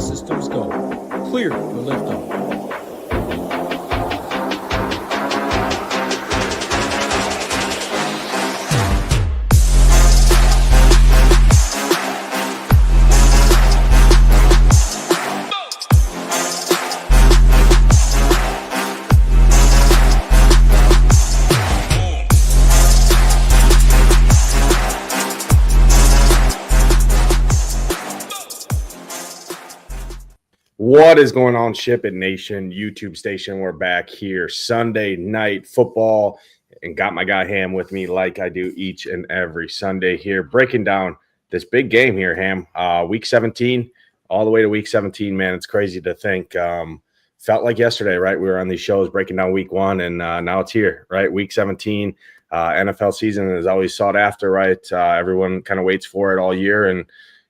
systems go. Clear for liftoff. What is going on, SHIPIT Nation YouTube station? We're back here Sunday night football and got my guy Ham with me like I do each and every Sunday here, breaking down this big game here, Ham. Week 17, all the way to week 17, man. It's crazy to think. Felt like yesterday, right? We were on these shows breaking down week 1, and now it's here, right? Week 17. NFL season is always sought after, right? Everyone kind of waits for it all year, and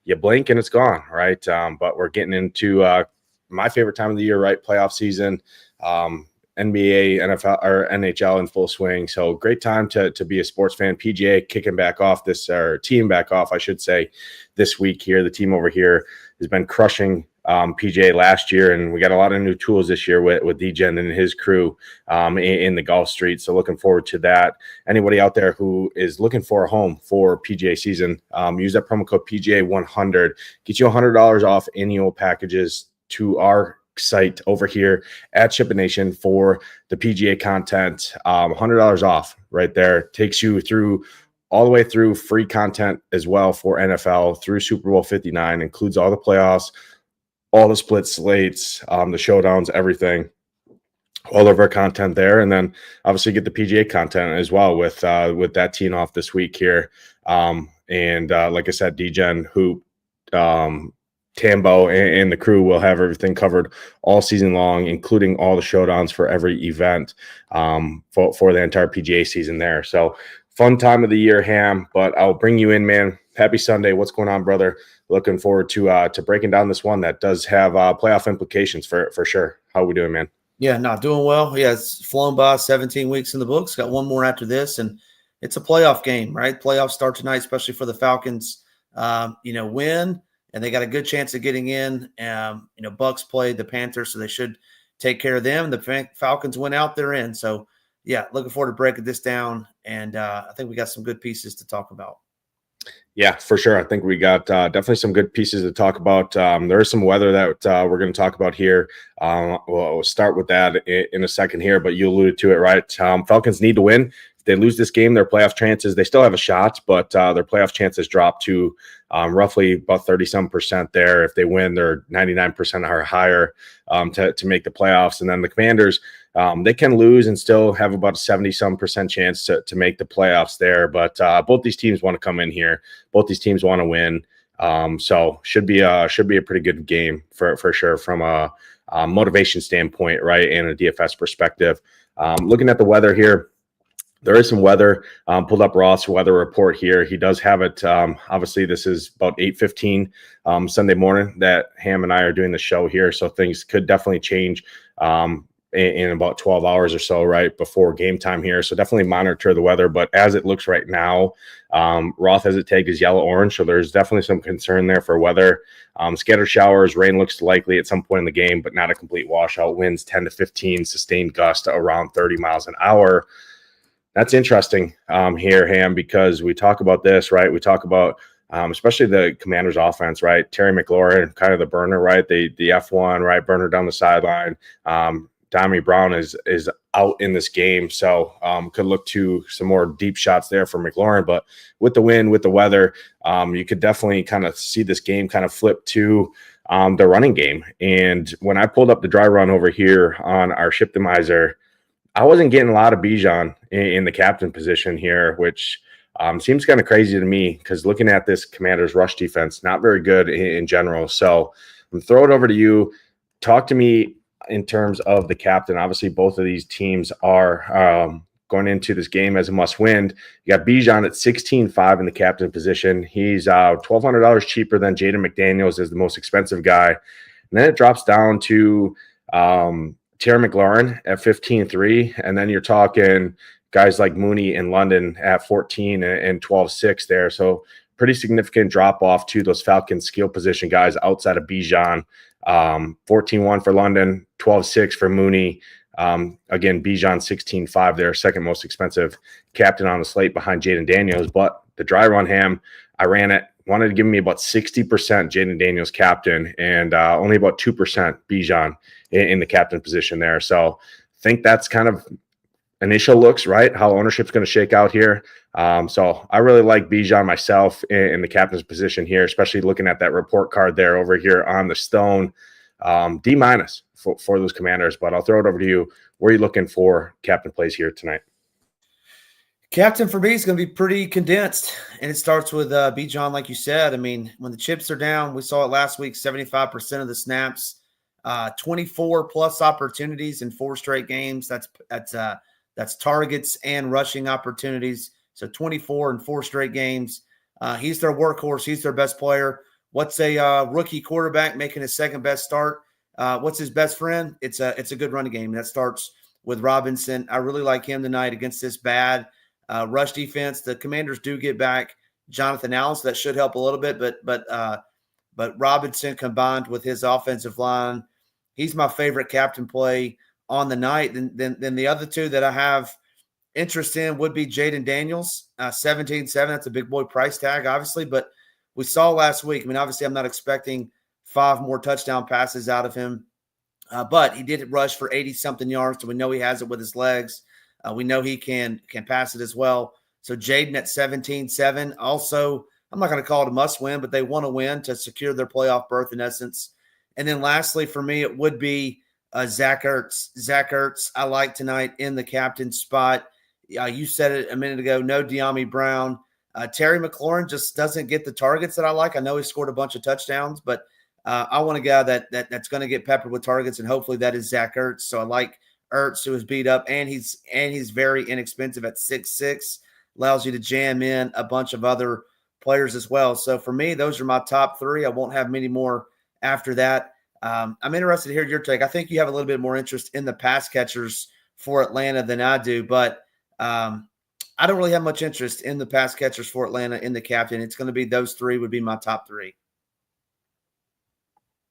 you blink and it's gone, right? But we're getting into my favorite time of the year, right? Playoff season, NBA, NFL, or NHL in full swing. So great time to be a sports fan. PGA kicking back off team back off, I should say, this week here. The team over here has been crushing PGA last year, and we got a lot of new tools this year with DGen and his crew in the Gulf Street. So looking forward to that. Anybody out there who is looking for a home for PGA season, use that promo code PGA100. Get you $100 off annual packages to our site over here at SHIPIT Nation for the PGA content. $100 off right there. Takes you through all the way through free content as well for NFL through Super Bowl 59. Includes all the playoffs, all the split slates, the showdowns, everything. All of our content there. And then obviously get the PGA content as well with that team off this week here. And like I said, DGen, Hoop, Tambo and the crew will have everything covered all season long, including all the showdowns for every event for the entire PGA season there. So fun time of the year, Ham, but I'll bring you in, man. Happy Sunday. What's going on, brother? Looking forward to breaking down this one that does have playoff implications for sure. How are we doing, man? Yeah, not doing well. Yeah, it's flown by, 17 weeks in the books. Got one more after this, and it's a playoff game, right? Playoffs start tonight, especially for the Falcons. Win. And they got a good chance of getting in. Bucks played the Panthers, so they should take care of them. The Falcons went out, they're in. So, yeah, looking forward to breaking this down. And I think we got some good pieces to talk about. Yeah, for sure. I think we got definitely some good pieces to talk about. There is some weather that we're going to talk about here. We'll start with that in a second here, but you alluded to it, right? Falcons need to win. If they lose this game, their playoff chances, they still have a shot, but their playoff chances drop to roughly about 30-some% there. If they win, they're 99% or higher to make the playoffs. And then the Commanders, they can lose and still have about a 70-some% chance to make the playoffs there. But both these teams want to come in here. Both these teams want to win. So should be a pretty good game for sure from a motivation standpoint, right, and a DFS perspective. Looking at the weather here, there is some weather. Pulled up Roth's weather report here. He does have it. Obviously, this is about 8:15 Sunday morning that Ham and I are doing the show here. So things could definitely change in about 12 hours or so, right, before game time here. So definitely monitor the weather. But as it looks right now, Roth has it tagged as yellow-orange. So there's definitely some concern there for weather. Scattered showers, rain looks likely at some point in the game, but not a complete washout. Winds 10 to 15, sustained gust around 30 miles an hour. That's interesting here, Ham, because we talk about this, right? We talk about especially the Commanders offense, right? Terry McLaurin, kind of the burner, right? The F1, right? Burner down the sideline. Dommy Brown is out in this game, so could look to some more deep shots there for McLaurin. But with the wind, with the weather, you could definitely kind of see this game kind of flip to the running game. And when I pulled up the dry run over here on our Shiptimizer, I wasn't getting a lot of Bijan in the captain position here, which seems kind of crazy to me because looking at this Commanders rush defense, not very good in general. So I'm throw it over to you. Talk to me in terms of the captain. Obviously, both of these teams are going into this game as a must-win. You got Bijan at 16.5 in the captain position. He's $1,200 cheaper than Jaden McDaniels as the most expensive guy. And then it drops down to Terry McLaurin at 15.3, and then you're talking guys like Mooney and London at 14 and 12.6 there. So pretty significant drop off to those Falcons skill position guys outside of Bijan. 14-1 for London, 12-6 for Mooney. Again, Bijan 16-5, their second most expensive captain on the slate behind Jaden Daniels. But the dry run ham, I ran it, wanted to give me about 60% Jaden Daniels captain and only about 2% Bijan in the captain position there. So think that's kind of initial looks, right? How ownership's going to shake out here. So I really like Bijan myself in the captain's position here, especially looking at that report card there over here on the stone. D- for those Commanders, but I'll throw it over to you. Where are you looking for captain plays here tonight? Captain for me is going to be pretty condensed, and it starts with Bijan, like you said. I mean, when the chips are down, we saw it last week, 75% of the snaps, 24 plus opportunities in 4 straight games. That's targets and rushing opportunities. So 24 in 4 straight games. He's their workhorse. He's their best player. What's a rookie quarterback making his second best start? What's his best friend? It's a good running game. That starts with Robinson. I really like him tonight against this bad rush defense. The Commanders do get back Jonathan Allen, so that should help a little bit. But Robinson combined with his offensive line, he's my favorite captain play on the night. Then the other two that I have interest in would be Jaden Daniels, 17-7. That's a big boy price tag, obviously. But we saw last week. I mean, obviously, I'm not expecting 5 more touchdown passes out of him. But he did rush for 80-something yards, so we know he has it with his legs. We know he can pass it as well. So Jaden at 17-7. Also, I'm not going to call it a must-win, but they want to win to secure their playoff berth in essence. And then lastly, for me, it would be Zach Ertz. Zach Ertz, I like tonight in the captain spot. You said it a minute ago, no De'Ami Brown. Terry McLaurin just doesn't get the targets that I like. I know he scored a bunch of touchdowns, but I want a guy that's going to get peppered with targets, and hopefully that is Zach Ertz. So I like Ertz, who is beat up, and he's very inexpensive at 6'6", allows you to jam in a bunch of other players as well. So for me, those are my top 3. I won't have many more after that. I'm interested to hear your take. I think you have a little bit more interest in the pass catchers for Atlanta than I do, but I don't really have much interest in the pass catchers for Atlanta in the captain. It's going to be those 3 would be my top 3.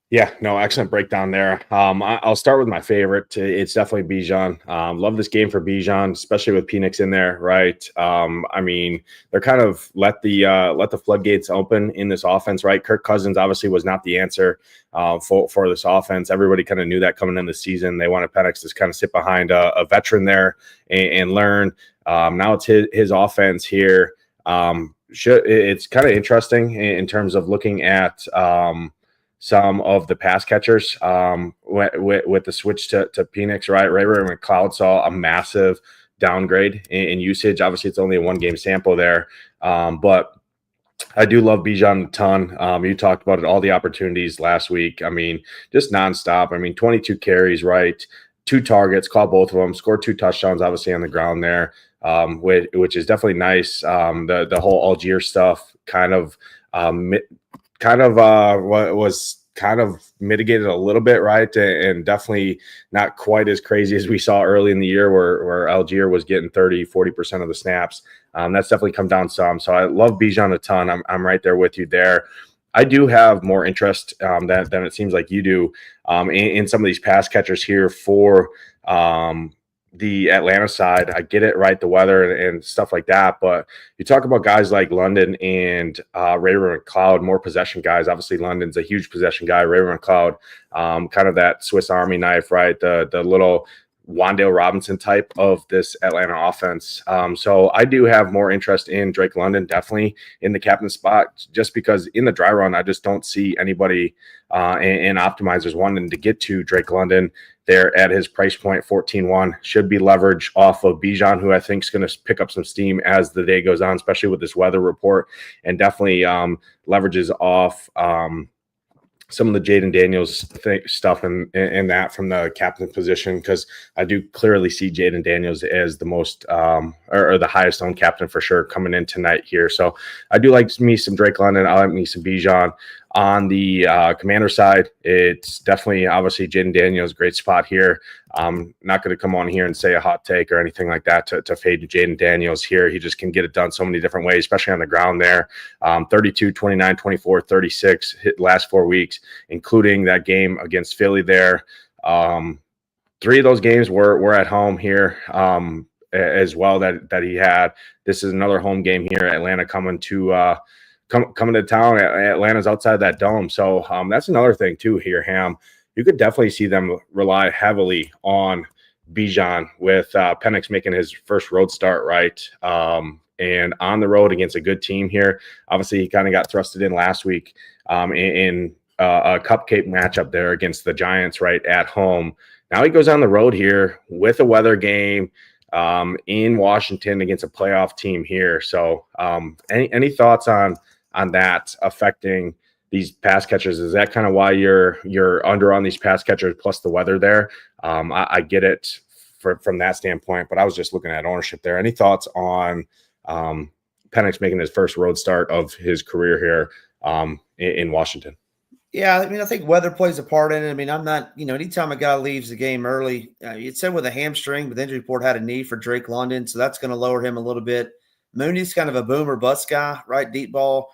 Yeah, no, excellent breakdown there. I'll start with my favorite. It's definitely Bijan. Love this game for Bijan, especially with Penix in there, right? I mean, they're kind of let the floodgates open in this offense, right? Kirk Cousins obviously was not the answer for this offense. Everybody kind of knew that coming in the season. They wanted Penix to kind of sit behind a veteran there and learn. Now it's his offense here. It's kind of interesting in terms of looking at some of the pass catchers with the switch to Penix, right? Ray McLeod saw a massive downgrade in usage. Obviously, it's only a 1-game sample there, but I do love Bijan a ton. You talked about it, all the opportunities last week. I mean, just nonstop. I mean, 22 carries, right? 2 targets, caught both of them, scored 2 touchdowns, obviously on the ground there, which is definitely nice. The whole Algier stuff was kind of mitigated a little bit, right? And definitely not quite as crazy as we saw early in the year where Algier was getting 30-40% of the snaps. That's definitely come down some. So I love Bijan a ton. I'm right there with you there. I do have more interest than it seems like you do in some of these pass catchers here for the Atlanta side. I get it, right? The weather and stuff like that. But you talk about guys like London and Ray McLeod, more possession guys. Obviously, London's a huge possession guy. Ray McLeod, kind of that Swiss Army knife, right? The little Wan'Dale Robinson type of this Atlanta offense. So I do have more interest in Drake London, definitely in the captain spot, just because in the dry run, I just don't see anybody in optimizers wanting to get to Drake London there at his price point, 14-1. Should be leverage off of Bijan, who I think is going to pick up some steam as the day goes on, especially with this weather report, and definitely leverages off some of the Jaden Daniels stuff and that from the captain position, because I do clearly see Jaden Daniels as the most or the highest owned captain for sure coming in tonight here. So I do like me some Drake London. I like me some Bijan. On the Commander side, it's definitely obviously Jaden Daniels, great spot here. Not going to come on here and say a hot take or anything like that to fade Jaden Daniels here. He just can get it done so many different ways, especially on the ground there. 32, 29, 24, 36 hit last 4 weeks, including that game against Philly there. 3 of those games were at home here as well that he had. This is another home game here. Atlanta coming to coming to town. Atlanta's outside that dome. So that's another thing too here, Ham. You could definitely see them rely heavily on Bijan with Penix making his first road start, right? And on the road against a good team here. Obviously, he kind of got thrusted in last week in a cupcake matchup there against the Giants, right, at home. Now he goes on the road here with a weather game in Washington against a playoff team here. So any thoughts on that affecting these pass catchers? Is that kind of why you're under on these pass catchers plus the weather there? I get it from that standpoint, but I was just looking at ownership there. Any thoughts on Penix making his first road start of his career here in Washington? Yeah, I mean, I think weather plays a part in it. I mean, I'm not, anytime a guy leaves the game early, it said with a hamstring, but the injury report had a knee for Drake London, so that's going to lower him a little bit. Mooney's kind of a boom or bust guy, right? Deep ball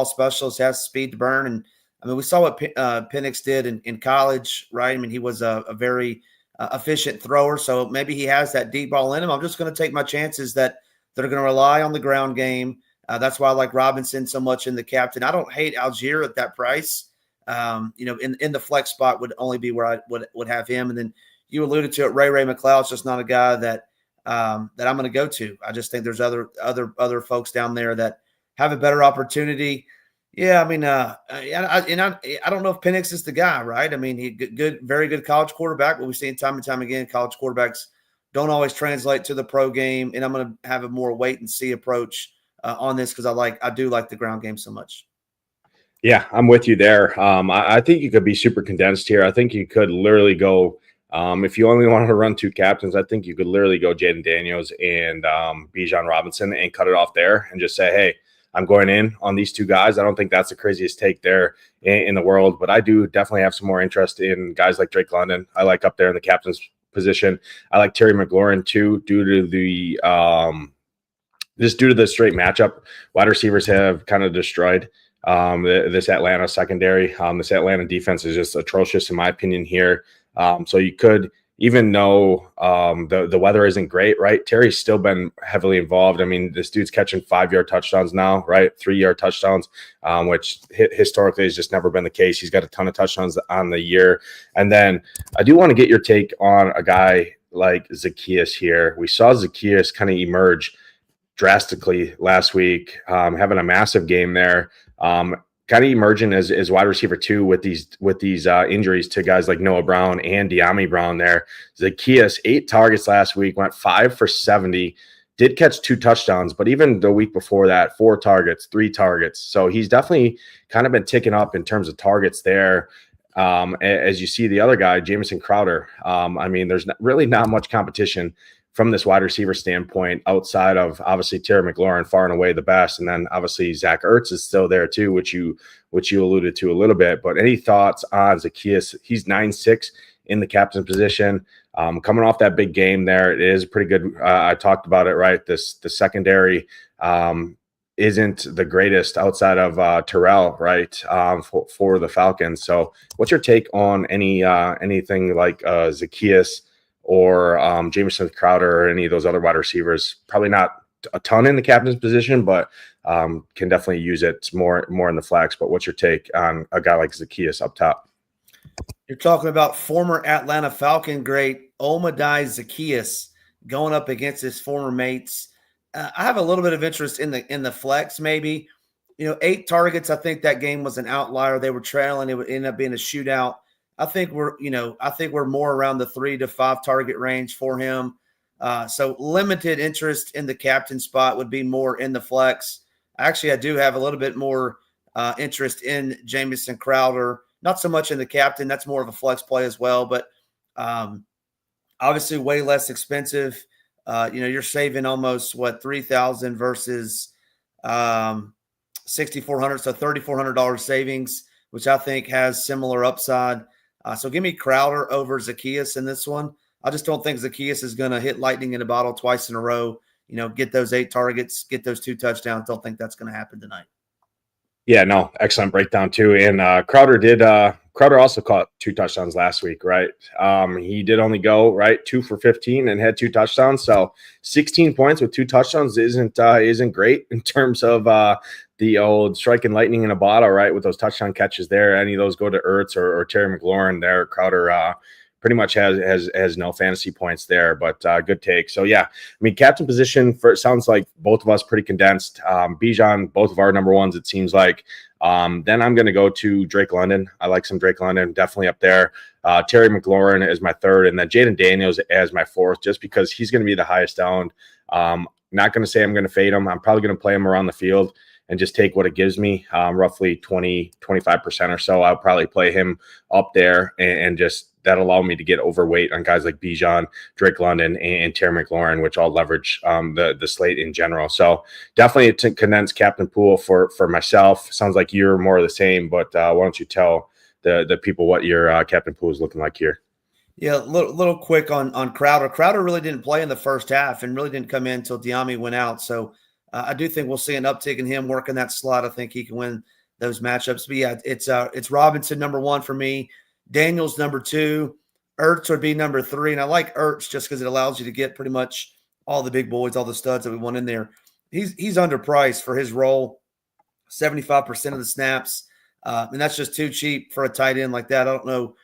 specialist, has speed to burn. And I mean, we saw what Penix did in college, right? I mean, he was a very efficient thrower, so maybe he has that deep ball in him. I'm just going to take my chances that they're going to rely on the ground game. That's why I like Robinson so much in the captain. I don't hate Algier at that price. In the flex spot would only be where I would have him. And then you alluded to it, Ray McLeod's just not a guy that I'm going to go to. I just think there's other folks down there that have a better opportunity. Yeah, I mean, I don't know if Penix is the guy, right? I mean, he very good college quarterback, but we've seen time and time again, college quarterbacks don't always translate to the pro game. And I'm going to have a more wait and see approach on this because I do like the ground game so much. Yeah, I'm with you there. I think you could be super condensed here. I think you could literally go, if you only wanted to run 2 captains, I think you could literally go Jaden Daniels and Bijan Robinson and cut it off there and just say, hey, I'm going in on these 2 guys. I don't think that's the craziest take there in the world, but I do definitely have some more interest in guys like Drake London. I like up there in the captain's position. I like Terry McLaurin too, due to the straight matchup. Wide receivers have kind of destroyed this Atlanta secondary. This Atlanta defense is just atrocious in my opinion here. So you could, even though the weather isn't great, right? Terry's still been heavily involved. I mean, this dude's catching 5-yard touchdowns now, right? 3-yard touchdowns, which historically has just never been the case. He's got a ton of touchdowns on the year. And then I do want to get your take on a guy like Zacchaeus here. We saw Zacchaeus kind of emerge drastically last week, having a massive game there. Kind of emerging as wide receiver 2 with these injuries to guys like Noah Brown and De'Ami Brown there. Zacchaeus, 8 targets last week, went 5 for 70, did catch 2 touchdowns, but even the week before that, 4 targets, 3 targets. So he's definitely kind of been ticking up in terms of targets there. As you see the other guy, Jamison Crowder, I mean, there's really not much competition from this wide receiver standpoint, outside of obviously Terry McLaurin, far and away the best. And then obviously Zach Ertz is still there too, which you alluded to a little bit. But any thoughts on Zacchaeus? He's 9'6" in the captain position. Coming off that big game there, it is pretty good. I talked about it, right? The secondary isn't the greatest outside of Terrell, right? For the Falcons. So what's your take on anything like Zacchaeus or Jamison Crowder or any of those other wide receivers? Probably not a ton in the captain's position, but can definitely use it more in the flex. But what's your take on a guy like Zacchaeus up top? You're talking about former Atlanta Falcon great Omadai Zacchaeus going up against his former mates. I have a little bit of interest in the flex, maybe. 8 targets. I think that game was an outlier. They were trailing. It would end up being a shootout. I think we're more around the 3 to 5 target range for him. So limited interest in the captain spot, would be more in the flex. Actually, I do have a little bit more interest in Jamison Crowder. Not so much in the captain. That's more of a flex play as well, but obviously way less expensive. You're saving almost $3,000 versus $6,400, so $3,400 savings which I think has similar upside. So give me Crowder over Zacchaeus in this one. I just don't think Zacchaeus is going to hit lightning in a bottle twice in a row, get those 8 targets, get those 2 touchdowns. Don't think that's going to happen tonight. Yeah, no, excellent breakdown too. And Crowder also caught 2 touchdowns last week, right? He did only go 2 for 15 and had 2 touchdowns. So 16 points with 2 touchdowns isn't great in terms of the old striking lightning in a bottle, right? With those touchdown catches there, any of those go to Ertz or Terry McLaurin there. Crowder pretty much has no fantasy points there, but good take. So yeah, I mean, captain position it sounds like both of us pretty condensed. Bijan, both of our number ones, it seems like. Then I'm going to go to Drake London. I like some Drake London, definitely up there. Terry McLaurin as my 3rd, and then Jaden Daniels as my 4th, just because he's going to be the highest owned. Not going to say I'm going to fade him. I'm probably going to play him around the field and just take what it gives me, roughly 25% or so. I'll probably play him up there and just that allow me to get overweight on guys like Bijan, Drake London, and Terry McLaurin, which I'll leverage the slate in general. So definitely a condensed captain pool for myself. Sounds like you're more of the same, but why don't you tell the people what your captain pool is looking like here? Yeah, little quick on Crowder. Crowder really didn't play in the first half and really didn't come in until Diami went out. So I do think we'll see an uptick in him working that slot. I think he can win those matchups. But yeah, it's Robinson number 1 for me. Daniels number 2, Ertz would be number 3, and I like Ertz just because it allows you to get pretty much all the big boys, all the studs that we want in there. He's underpriced for his role, 75% of the snaps, and that's just too cheap for a tight end like that. I don't know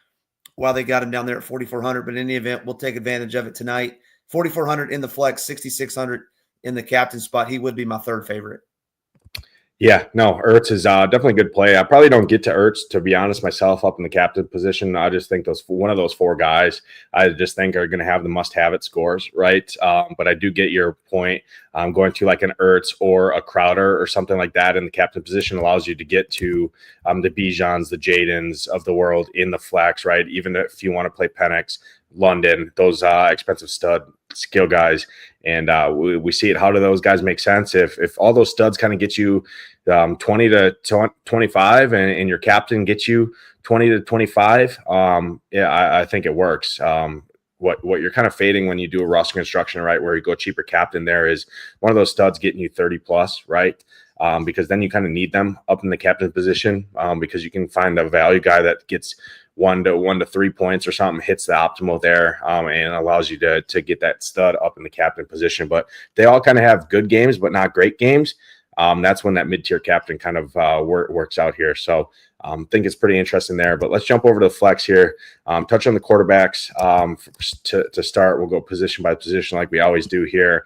why they got him down there at 4,400, but in any event, we'll take advantage of it tonight. 4,400 in the flex, 6,600 in the captain spot. He would be my 3rd favorite. Yeah, no, Ertz is definitely a good play. I probably don't get to Ertz, to be honest, myself up in the captain position. I just think one of those 4 guys, I just think are going to have the must-have-it scores, right? But I do get your point. Going to like an Ertz or a Crowder or something like that in the captain position allows you to get to the Bijans, the Jadens of the world in the flex, right? Even if you want to play Penix, London, those expensive stud skill guys. And we see it. How do those guys make sense? If all those studs kind of get you 20 to 25 and your captain gets you 20 to 25, I think it works. What you're kind of fading when you do a roster construction, right, where you go cheaper captain there is one of those studs getting you 30 plus, right? Because then you kind of need them up in the captain position because you can find a value guy that gets 1 to 3 points or something, hits the optimal there, and allows you to get that stud up in the captain position. But they all kind of have good games, but not great games. That's when that mid-tier captain kind of works out here. So I think it's pretty interesting there. But let's jump over to the flex here. Touch on the quarterbacks to start. We'll go position by position like we always do here.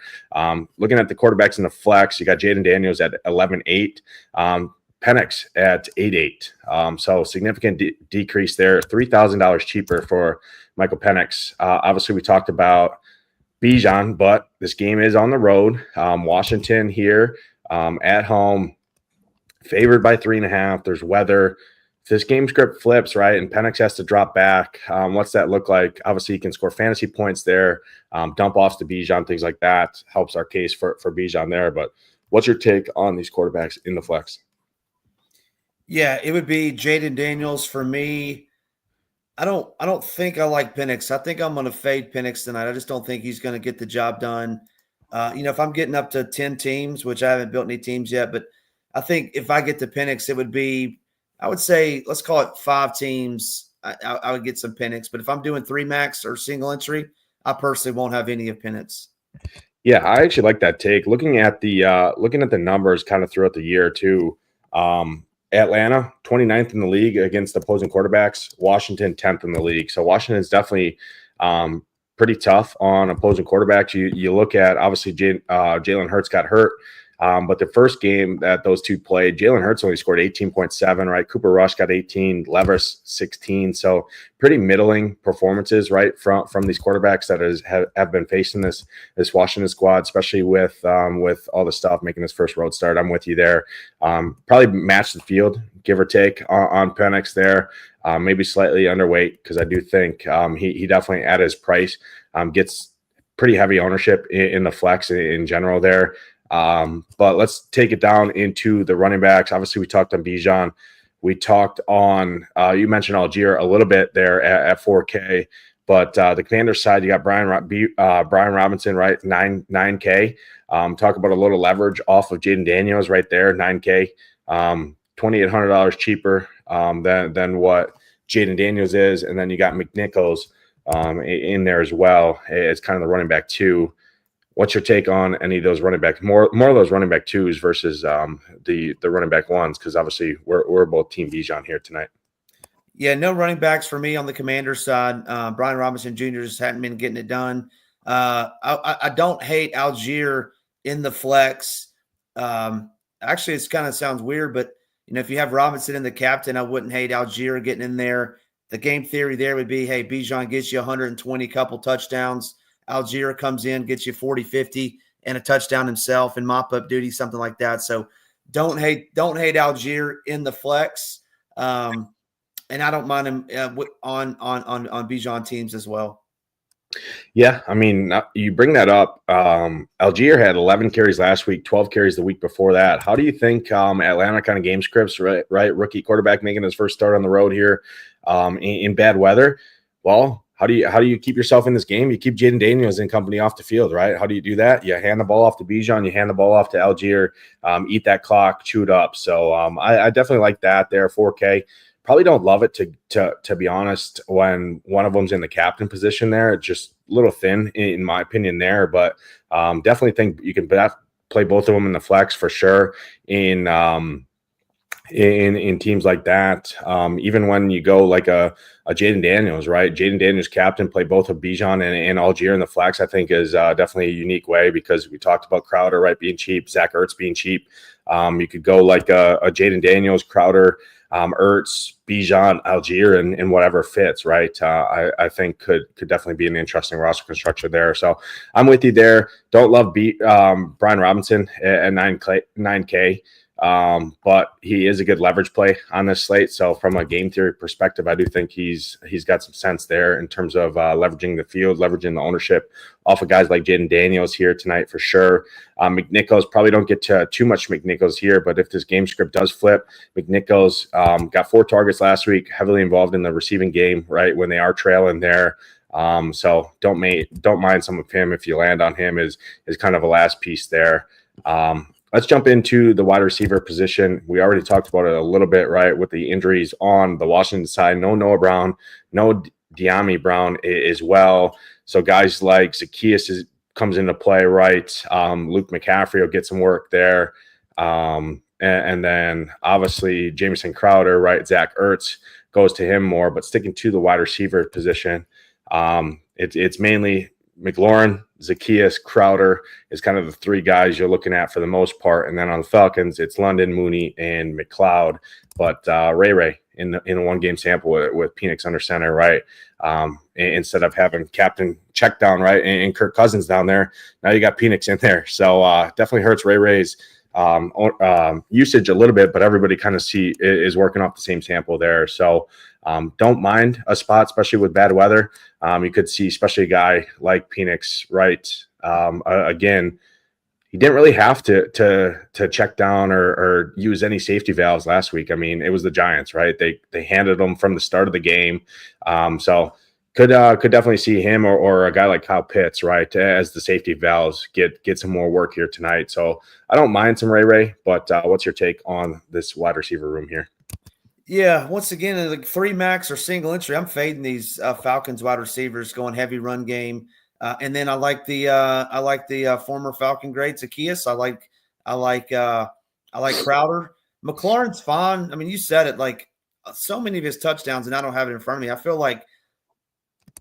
Looking at the quarterbacks in the flex, you got Jaden Daniels at 11.8. Penix at 8.8. So significant decrease there, $3,000 cheaper for Michael Penix. Obviously, we talked about Bijan, but this game is on the road. Washington here at home, favored by 3.5. There's weather. If this game script flips, right, and Penix has to drop back, what's that look like? Obviously, he can score fantasy points there, dump offs to Bijan, things like that. Helps our case for Bijan there. But what's your take on these quarterbacks in the flex? Yeah, it would be Jaden Daniels for me. I don't think I like Penix. I think I'm going to fade Penix tonight. I just don't think he's going to get the job done. If I'm getting up to 10 teams, which I haven't built any teams yet, but I think if I get to Penix, it would be, I would say, let's call it 5 teams. I would get some Penix. But if I'm doing 3 max or single entry, I personally won't have any of Penix. Yeah, I actually like that take. Looking at the numbers kind of throughout the year too. Atlanta, 29th in the league against opposing quarterbacks. Washington, 10th in the league. So Washington is definitely pretty tough on opposing quarterbacks. You look at, obviously, Jalen Hurts got hurt. But the first game that those two played, Jalen Hurts only scored 18.7, right? Cooper Rush got 18, Levis 16. So pretty middling performances, right, from these quarterbacks that have been facing this Washington squad, especially with all the stuff making this first road start. I'm with you there. Probably match the field, give or take, on Penix there. Maybe slightly underweight because I do think he definitely at his price gets pretty heavy ownership in the flex in general there. But let's take it down into the running backs. Obviously, we talked on Bijan. We talked on, you mentioned Algier a little bit there at 4K, but the Commanders side, you got Brian Robinson, right? 9K. Talk about a little leverage off of Jaden Daniels right there, 9K, $2,800 cheaper than what Jaden Daniels is. And then you got McNichols in there as well. It's kind of the running back two. What's your take on any of those running back, more of those running back twos versus the running back ones? Because obviously we're both Team Bijan here tonight. Yeah, no running backs for me on the Commanders side. Brian Robinson Jr. just hadn't been getting it done. I don't hate Algier in the flex. Actually, it's kind of sounds weird, but if you have Robinson in the captain, I wouldn't hate Algier getting in there. The game theory there would be, hey, Bijan gets you 120, couple touchdowns. Algier comes in, gets you 40, 50, and a touchdown himself and mop-up duty, something like that. So don't hate Algier in the flex. And I don't mind him on Bijan teams as well. Yeah, I mean, you bring that up. Algier had 11 carries last week, 12 carries the week before that. How do you think Atlanta kind of game scripts, right? Rookie quarterback making his first start on the road here in bad weather. Well, how do you keep yourself in this game? You keep Jaden Daniels and company off the field, right? How do you do that? You hand the ball off to Bijan, you hand the ball off to Algier, eat that clock, chew it up. So I definitely like that there, 4K. Probably don't love it to be honest when one of them's in the captain position there. It's just a little thin in my opinion there, but definitely think you can play both of them in the flex for sure in teams like that. Even when you go like a Jaden Daniels, right? Jaden Daniels captain, play both of Bijan and Algier in the flex, I think is definitely a unique way because we talked about Crowder, right, being cheap, Zach Ertz being cheap. You could go like a Jaden Daniels, Crowder, Ertz, Bijan, Algier, and whatever fits, right? I think could definitely be an interesting roster construction there. So I'm with you there. Don't love Brian Robinson at 9K. But he is a good leverage play on this slate. So from a game theory perspective, I do think he's got some sense there in terms of leveraging the field, leveraging the ownership off of guys like Jaden Daniels here tonight for sure. McNichols, probably don't get to too much McNichols here, but if this game script does flip, McNichols got 4 targets last week, heavily involved in the receiving game, right, when they are trailing there. So don't mind some of him if you land on him is kind of a last piece there. Let's jump into the wide receiver position. We already talked about it a little bit, right, with the injuries on the Washington side. No Noah Brown, no De'Ami Brown as well. So guys like Zacchaeus comes into play, right? Luke McCaffrey will get some work there. And then obviously Jamison Crowder, right? Zach Ertz goes to him more, but sticking to the wide receiver position, it's mainly McLaurin, Zacchaeus, Crowder is kind of the 3 guys you're looking at for the most part. And then on the Falcons, it's London, Mooney, and McLeod. But Ray in a 1-game sample with Penix under center, right? Instead of having captain check down, right, and Kirk Cousins down there, now you got Penix in there. So definitely hurts Ray's usage a little bit, but everybody kind of is working off the same sample there. So don't mind a spot, especially with bad weather. You could see, especially a guy like Penix, right? Again, he didn't really have to check down or use any safety valves last week. I mean, it was the Giants, right? They handed them from the start of the game. So could definitely see him or a guy like Kyle Pitts, right, as the safety valves get some more work here tonight. So I don't mind some Ray, but what's your take on this wide receiver room here? Yeah, once again, like 3 max or single entry, I'm fading these Falcons wide receivers, going heavy run game, and then I like the former Falcon great Zacchaeus. I like Crowder. McLaurin's fine. I mean, you said it. Like so many of his touchdowns, and I don't have it in front of me. I feel like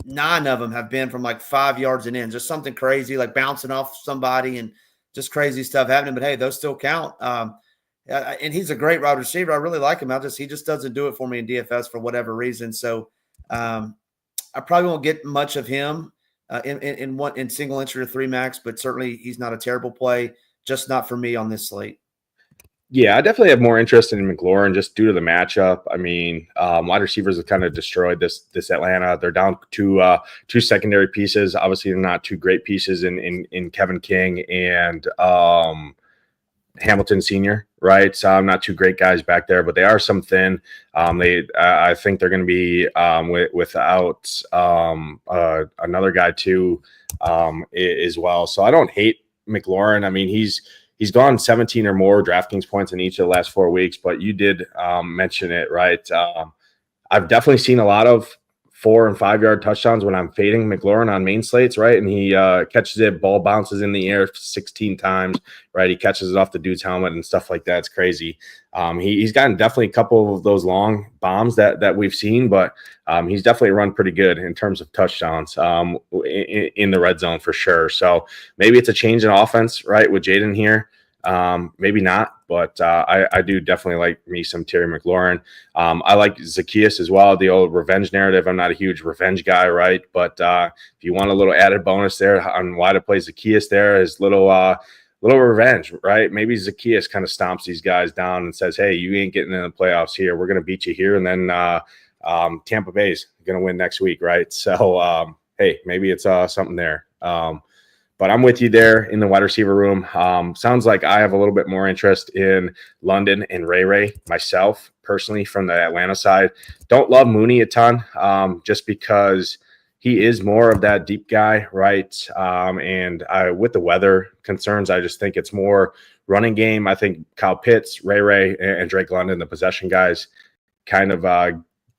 9 of them have been from like 5 yards and in, just something crazy, like bouncing off somebody and just crazy stuff happening. But hey, those still count. And he's a great wide receiver. I really like him. He just doesn't do it for me in DFS for whatever reason. So I probably won't get much of him in single entry or 3 max, but certainly he's not a terrible play. Just not for me on this slate. Yeah, I definitely have more interest in McLaurin just due to the matchup. I mean, wide receivers have kind of destroyed this Atlanta. They're down to 2 secondary pieces. Obviously, they're not 2 great pieces in Kevin King and Hamilton Sr., right? So I'm not two great guys back there, but they are some thin. I think they're going to be without another guy too as well. So I don't hate McLaurin. I mean, he's gone 17 or more DraftKings points in each of the last 4 weeks, but you did mention it, right? I've definitely seen a lot of 4 and 5 yard touchdowns when I'm fading McLaurin on main slates, right? And he catches it, ball bounces in the air 16 times, right? He catches it off the dude's helmet and stuff like that. It's crazy. He's gotten definitely a couple of those long bombs that we've seen, but he's definitely run pretty good in terms of touchdowns in the red zone for sure. So maybe it's a change in offense, right, with Jaden here. Maybe not, but I do definitely like me some Terry McLaurin. I like Zacchaeus as well, the old revenge narrative. I'm not a huge revenge guy, right? But if you want a little added bonus there on why to play Zacchaeus there is little revenge, right? Maybe Zacchaeus kind of stomps these guys down and says, hey, you ain't getting in the playoffs here. We're going to beat you here. And then Tampa Bay's going to win next week, right? So, hey, maybe it's something there. But I'm with you there in the wide receiver room. Sounds like I have a little bit more interest in London and Ray myself, personally, from the Atlanta side. Don't love Mooney a ton just because he is more of that deep guy, right? And with the weather concerns, I just think it's more running game. I think Kyle Pitts, Ray, and Drake London, the possession guys, kind of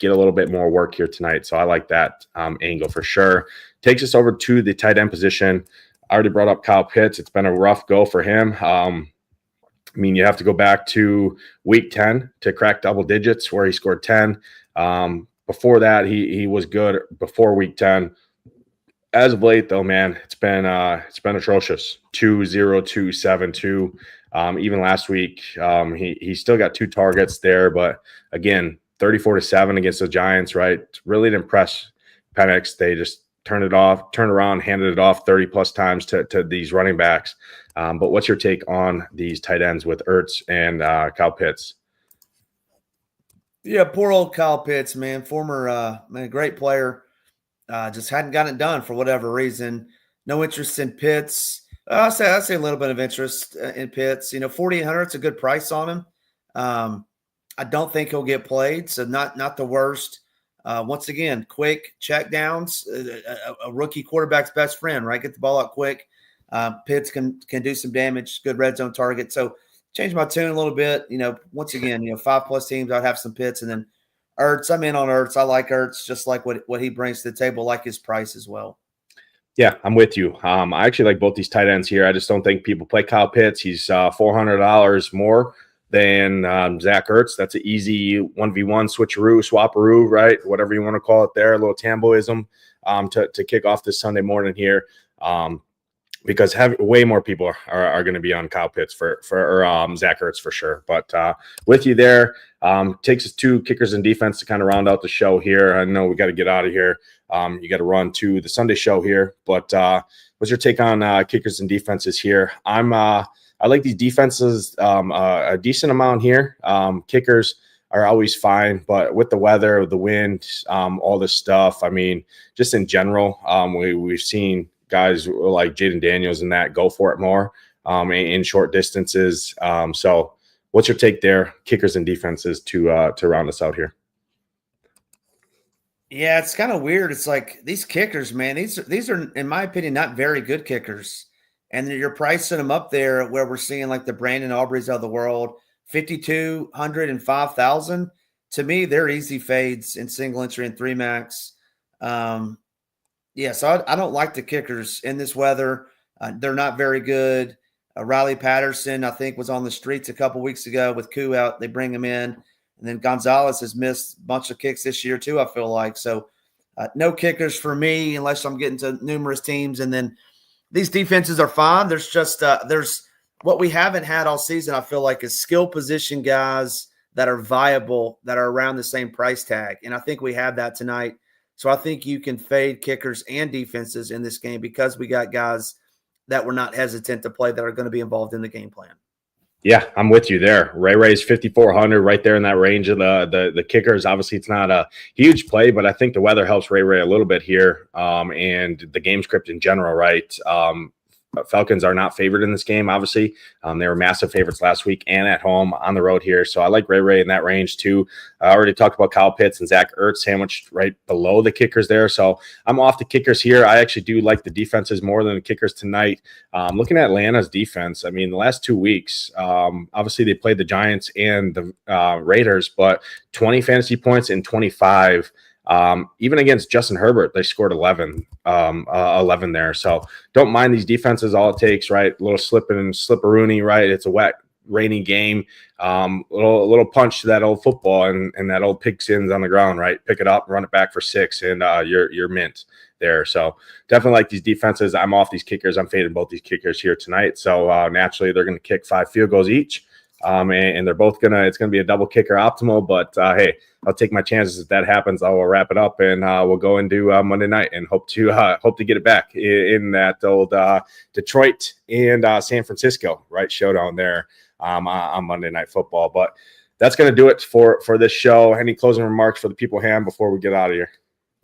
get a little bit more work here tonight. So I like that angle for sure. Takes us over to the tight end position. I already brought up Kyle Pitts. It's been a rough go for him. I mean, you have to go back to week 10 to crack double digits where he scored 10. Before that, he was good before week 10. As of late, though, man, it's been atrocious. 2-0-2-7-2. Even last week, he still got 2 targets there, but again, 34-7 against the Giants, right? Really didn't impress Penix. They just turned around, handed it off 30 plus times to these running backs. But what's your take on these tight ends with Ertz and Kyle Pitts? Yeah, poor old Kyle Pitts, man. Former, great player. Just hadn't gotten it done for whatever reason. No interest in Pitts. I'll say a little bit of interest in Pitts. 4,800 is a good price on him. I don't think he'll get played, so not the worst. Once again, quick check downs, a rookie quarterback's best friend, right? Get the ball out quick. Pitts can do some damage, good red zone target. So change my tune a little bit. Once again, 5+ teams, I'd have some Pitts. And then Ertz, I'm in on Ertz. I like Ertz, just like what he brings to the table, like his price as well. Yeah, I'm with you. I actually like both these tight ends here. I just don't think people play Kyle Pitts. He's $400 more than Zach Ertz. That's an easy 1v1 swapperoo, right? Whatever you want to call it there, a little Tamboism to kick off this Sunday morning here. Because way more people are going to be on Kyle Pitts for Zach Ertz for sure. But with you there, takes us to kickers and defense to kind of round out the show here. I know we got to get out of here. You got to run to the Sunday show here. But what's your take on kickers and defenses here? I like these defenses a decent amount here. Kickers are always fine, but with the weather, the wind, all this stuff, I mean, just in general, we've seen guys like Jaden Daniels and that go for it more in short distances. So what's your take there, kickers and defenses to round us out here? Yeah, it's kind of weird. It's like these kickers, man, these are, in my opinion, not very good kickers. And you're pricing them up there where we're seeing like the Brandon Aubreys of the world, 5,200 and 5,000. To me, they're easy fades in single entry and 3 max. So I don't like the kickers in this weather. They're not very good. Riley Patterson, I think, was on the streets a couple weeks ago with Koo out. They bring him in. And then Gonzalez has missed a bunch of kicks this year too, I feel like. So no kickers for me unless I'm getting to numerous teams. And then these defenses are fine. There's just there's what we haven't had all season, I feel like, is skill position guys that are viable, that are around the same price tag. And I think we have that tonight. So I think you can fade kickers and defenses in this game because we got guys that we're not hesitant to play that are going to be involved in the game plan. Yeah, I'm with you there. Ray's 5,400 right there in that range of the kickers. Obviously, it's not a huge play, but I think the weather helps Ray a little bit here, and the game script in general, right? Falcons are not favored in this game, obviously. They were massive favorites last week and at home on the road here. So I like Ray in that range too. I already talked about Kyle Pitts and Zach Ertz sandwiched right below the kickers there. So I'm off the kickers here. I actually do like the defenses more than the kickers tonight. Looking at Atlanta's defense, I mean, the last 2 weeks, obviously they played the Giants and the Raiders, but 20 fantasy points in 25. Even against Justin Herbert, they scored 11 there. So don't mind these defenses. All it takes, right? A little slipperoonie, right? It's a wet, rainy game. Little punch to that old football and that old pigskin's on the ground, right? Pick it up, run it back for 6, and you're mint there. So definitely like these defenses. I'm off these kickers. I'm fading both these kickers here tonight. So naturally, they're going to kick 5 field goals each. And they're both it's going to be a double kicker optimal, but hey, I'll take my chances if that happens. I will wrap it up and we'll go into Monday night and hope to get it back in that old Detroit and San Francisco, right? Showdown there on Monday Night Football. But that's going to do it for this show. Any closing remarks for the people, Ham, before we get out of here?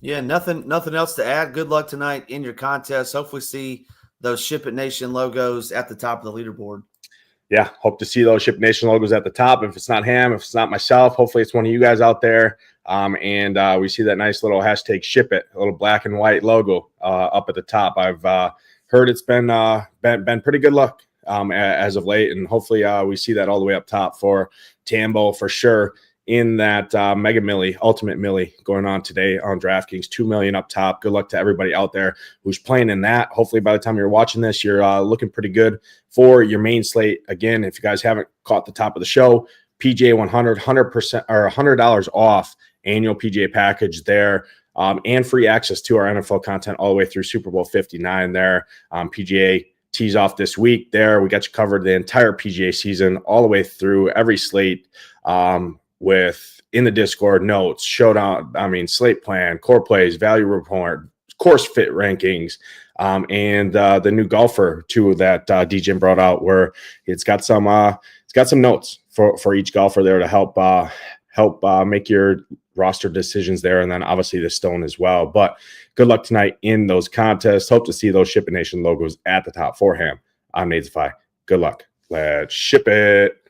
Yeah, nothing else to add. Good luck tonight in your contest. Hopefully see those SHIPIT Nation logos at the top of the leaderboard. Yeah, hope to see those SHIPIT Nation logos at the top. If it's not Ham, if it's not myself, hopefully it's one of you guys out there. And we see that nice little hashtag SHIPIT, a little black and white logo up at the top. I've heard it's been pretty good luck as of late, and hopefully we see that all the way up top for Tambo for sure in that mega milli, ultimate milli going on today on DraftKings. 2 million up top. Good luck to everybody out there who's playing in that. Hopefully by the time you're watching this, you're looking pretty good for your main slate. Again, if you guys haven't caught the top of the show, PGA 100% or $100 off annual PGA package there, and free access to our NFL content all the way through Super Bowl 59 there. PGA tees off this week there. We got you covered the entire PGA season all the way through every slate. With in the Discord notes, showdown, slate plan, core plays, value report, course fit rankings, and the new golfer too that DJ brought out, where it's got some notes for each golfer there to help make your roster decisions there, and then obviously the stone as well. But good luck tonight in those contests. Hope to see those SHIPIT Nation logos at the top for Ham. I'm Nadesify. Good luck. Let's ship it.